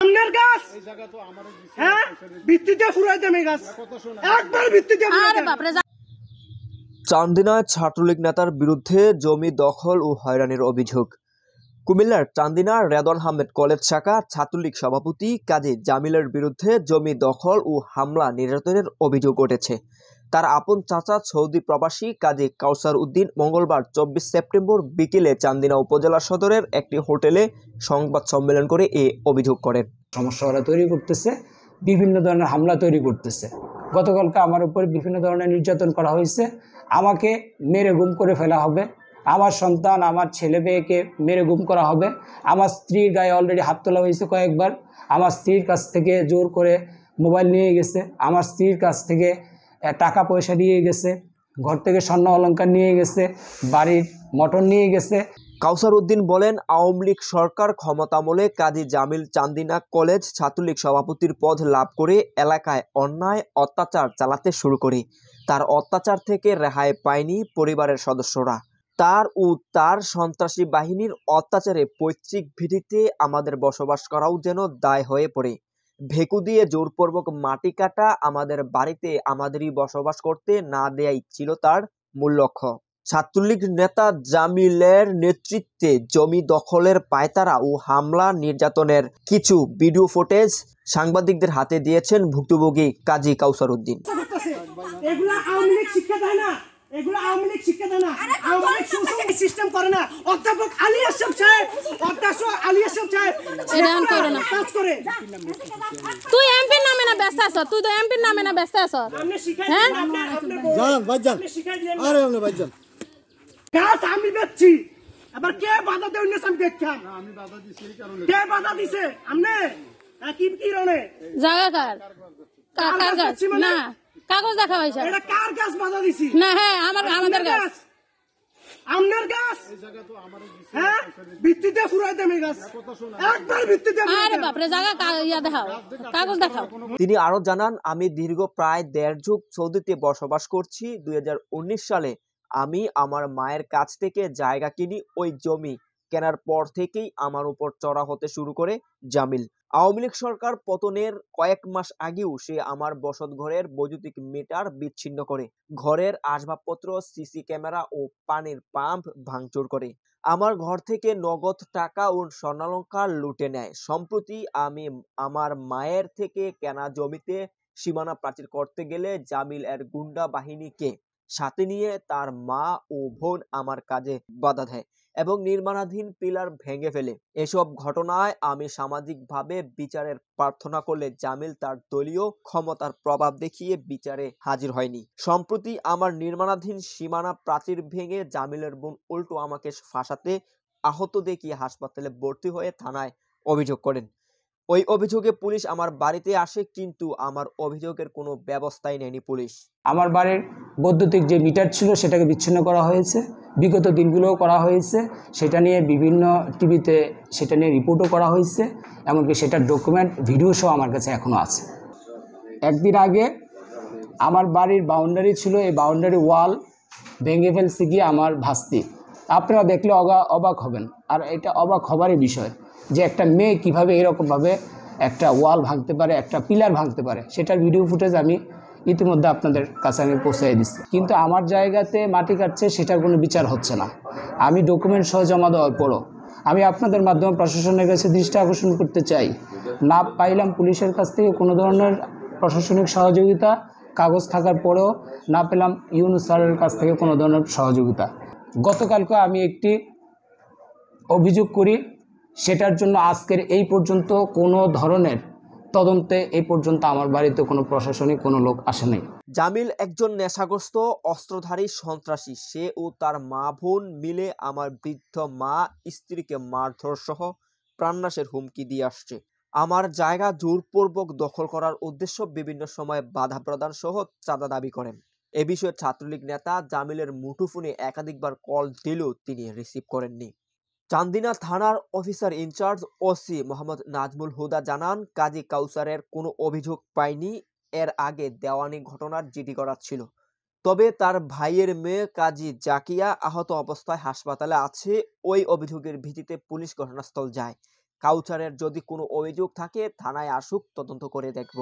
আমনের গাছ হ্যাঁ ভিত্তিতে ফুরাই দেবে গাছ একবার ভিত্তিতে চান্দিনায় ছাত্রলীগ নেতার বিরুদ্ধে জমি দখল ও হয়রানির অভিযোগ। কুমিল্লার চান্দিনা রেদওয়ান আহমেদ কলেজ শাখা ছাত্রলীগ সভাপতি কাজী জামিলের বিরুদ্ধে জমি দখল ও হামলা নির্যাতনের অভিযোগ উঠেছে। তার আপন চাচা সৌদি প্রবাসী কাজী কাউসার উদ্দিন মঙ্গলবার 24 সেপ্টেম্বর বিকেলে চান্দিনা উপজেলা সদরের একটি হোটেলে সংবাদ সম্মেলন করে এ অভিযোগ করেন। সমস্যা ওরা তৈরি করতেছে, বিভিন্ন ধরনের হামলা তৈরি করতেছে। গতকালকে আমার উপরে বিভিন্ন ধরনের নির্যাতন করা হয়েছে। আমাকে মেরে গুম করে ফেলা হবে, আমার সন্তান আমার ছেলে মেয়েকে মেরে গুম করা হবে। আমার স্ত্রীর গায়ে অলরেডি হাত তোলা হয়েছে কয়েকবার। আমার স্ত্রীর কাছ থেকে জোর করে মোবাইল নিয়ে গেছে, আমার স্ত্রীর কাছ থেকে টাকা পয়সা নিয়ে গেছে, ঘর থেকে স্বর্ণ অলংকার নিয়ে গেছে, বাড়ির মোটর নিয়ে গেছে। কাউসার উদ্দিন বলেন, আওয়ামী লীগ সরকার ক্ষমতামলে কাজী জামিল চান্দিনা কলেজ ছাত্রলীগ সভাপতির পদ লাভ করে এলাকায় অন্যায় অত্যাচার চালাতে শুরু করে। তার অত্যাচার থেকে রেহাই পায়নি পরিবারের সদস্যরা। তার সন্ত্রাসী বাহিনীর অত্যাচারে পৈতৃক ভিটিতে আমাদের বসবাস করাও যেন দায় হয়ে পড়ে। ভেকু দিয়ে জোরপূর্বক মাটি কাটা, আমাদের বাড়িতে আমাদেরই বসবাস করতে না দেয়াই ছিল তার মূল লক্ষ্য। ছাত্রলীগ নেতা জামিলের নেতৃত্বে জমি দখলের পায়তারা ও হামলা নির্যাতনের কিছু ভিডিও ফুটেজ সাংবাদিকদের হাতে দিয়েছেন ভুক্তভোগী কাজী কাউসার উদ্দিন। এগুলা আওয়ামী লীগ শিক্ষা দেয় না, এগুলা আওয়ামী লীগ শিক্ষা দেয় না, আওয়ামী লীগ সুশাসন সিস্টেম করে না। অধ্যাপক আলী আশরাফ সাহেব, এরান করে না কাজ করে। তুই এমপির নামে না ব্যস্ত আছ, তুই তো এমপির নামে না ব্যস্ত আছ। আপনি শিখাই দেন, আপনি জান বাজান শিখাই দেন। আরে আপনি বাজান গাছ আমি বেচছি, আবার কে বাধা দেন না? আমি দেখতাম না, আমি বাধা দিছি এই কারণে। কে বাধা দিছে? আপনি কি কি রনে জায়গা কার গাছ না কাগজ দেখা হইছে। এটা কার গাছ বাধা দিছি? না হ্যাঁ আমাদের গাছ, আমনের গাছ। এই জায়গা তো আমারই দিছি। হ্যাঁ ভিত্তিতে ফুরাই দেবে গাছ একবার ভিত্তিতে। আরে বাপ রে, জায়গা ইয়া দেখাও, কাগজ দেখাও। তিনি আরো জানান, আমি দীর্ঘ প্রায় 1.5 যুগ সৌদিতে বসবাস করছি। 2019 সালে আমি আমার মায়ের কাছ থেকে জায়গা কিনি। ওই জমি কেনার পর থেকেই আমার উপর চড়া হতে শুরু করে জামিল। আওয়ামী লীগ সরকার পতনের কয়েক মাস আগেও সে আমার বসত ঘরের বৈদ্যুতিক মিটার বিচ্ছিন্ন করে, ঘরের আসবাবপত্র, সিসি ক্যামেরা ও পানির পাম্প ভাঙচুর করে, আমার ঘর থেকে নগদ টাকা ও স্বর্ণালংকার লুটে নেয়। সম্প্রতি আমি আমার মায়ের থেকে কেনা জমিতে সীমানা প্রাচীর করতে গেলে জামিল এর গুন্ডা বাহিনীকে সাথে নিয়ে তার মা ও বোন আমার কাজে বাধা দেয় এবং নির্মাণাধীন পিলার ভেঙে ফেলে। এসব ঘটনায় আমি সামাজিকভাবে বিচারের প্রার্থনা করলে জামিল তার দলীয় ক্ষমতার প্রভাব দেখিয়ে বিচারে হাজির হয়নি। সম্প্রতি আমার নির্মাণাধীন সীমানা প্রাচীর ভেঙে জামিলের বোন উল্টো আমাকে ফাঁসাতে আহত দেখিয়ে হাসপাতালে ভর্তি হয়ে থানায় অভিযোগ করেন। ওই অভিযোগে পুলিশ আমার বাড়িতে আসে, কিন্তু আমার অভিযোগের কোনো ব্যবস্থাই নেয়নি পুলিশ। আমার বাড়ির বৈদ্যুতিক যে মিটার ছিল সেটাকে বিচ্ছিন্ন করা হয়েছে, বিগত দিনগুলোও করা হয়েছে। সেটা নিয়ে বিভিন্ন টিভিতে সেটা নিয়ে রিপোর্টও করা হয়েছে, এমনকি সেটার ডকুমেন্ট ভিডিও সহ আমার কাছে এখনও আছে। একদিন আগে আমার বাড়ির বাউন্ডারি ছিল, এই বাউন্ডারি ওয়াল ভেঙে ফেলছে গিয়ে আমার ভাস্তি। আপনারা দেখলে অবাক হবেন, আর এটা অবাক হবারই বিষয় যে একটা মেয়ে কীভাবে এরকমভাবে একটা ওয়াল ভাঙতে পারে, একটা পিলার ভাঙতে পারে। সেটার ভিডিও ফুটেজ আমি ইতিমধ্যে আপনাদের কাছে আমি পৌঁছাই দিচ্ছি। কিন্তু আমার জায়গাতে মাটি কাটছে, সেটার কোনো বিচার হচ্ছে না। আমি ডকুমেন্ট সহ জমা দেওয়ার পরও আমি আপনাদের মাধ্যমে প্রশাসনের কাছে দৃষ্টি আকর্ষণ করতে চাই, না পাইলাম পুলিশের কাছ থেকে কোনো ধরনের প্রশাসনিক সহযোগিতা, কাগজ থাকার পরেও না পেলাম ইউনূস স্যারের কাছ থেকে কোনো ধরনের সহযোগিতা। গতকালকে আমি একটি অভিযোগ করি, সেটার জন্য আজকের এই পর্যন্ত কোনো ধরনের তদন্তে এই পর্যন্ত আমার বাড়িতে কোনো প্রশাসনিক কোনো লোক আসে নাই। জামিল একজন নেশাগ্রস্ত অস্ত্রধারী সন্ত্রাসী। সে ও তার মা বোন মিলে আমার বৃদ্ধ মা স্ত্রীকে মারধর সহ প্রাণনাশের হুমকি দিয়ে আসছে। আমার জায়গা জোরপূর্বক দখল করার উদ্দেশ্য বিভিন্ন সময় বাধা প্রদান সহ চাঁদা দাবি করেন। এ বিষয়ে ছাত্রলীগ নেতা জামিলের মুঠোফোনে একাধিকবার কল দিলেও তিনি রিসিভ করেননি। চান্দিনা থানার officer in charge OC Mohammad Nazmul Huda জানান, কাজী কাউসারের কোনো অভিযোগ পায়নি। এর আগে দেওয়ানি ঘটনার জিডি করা ছিল। তবে তার ভাইয়ের মেয়ে কাজী জাকিয়া আহত অবস্থায় হাসপাতালে আছে। ওই অভিযোগের ভিত্তিতে পুলিশ ঘটনাস্থল যায়। কাউসারের যদি কোনো অভিযোগ থাকে থানায় আসুক, তদন্ত করে দেখব।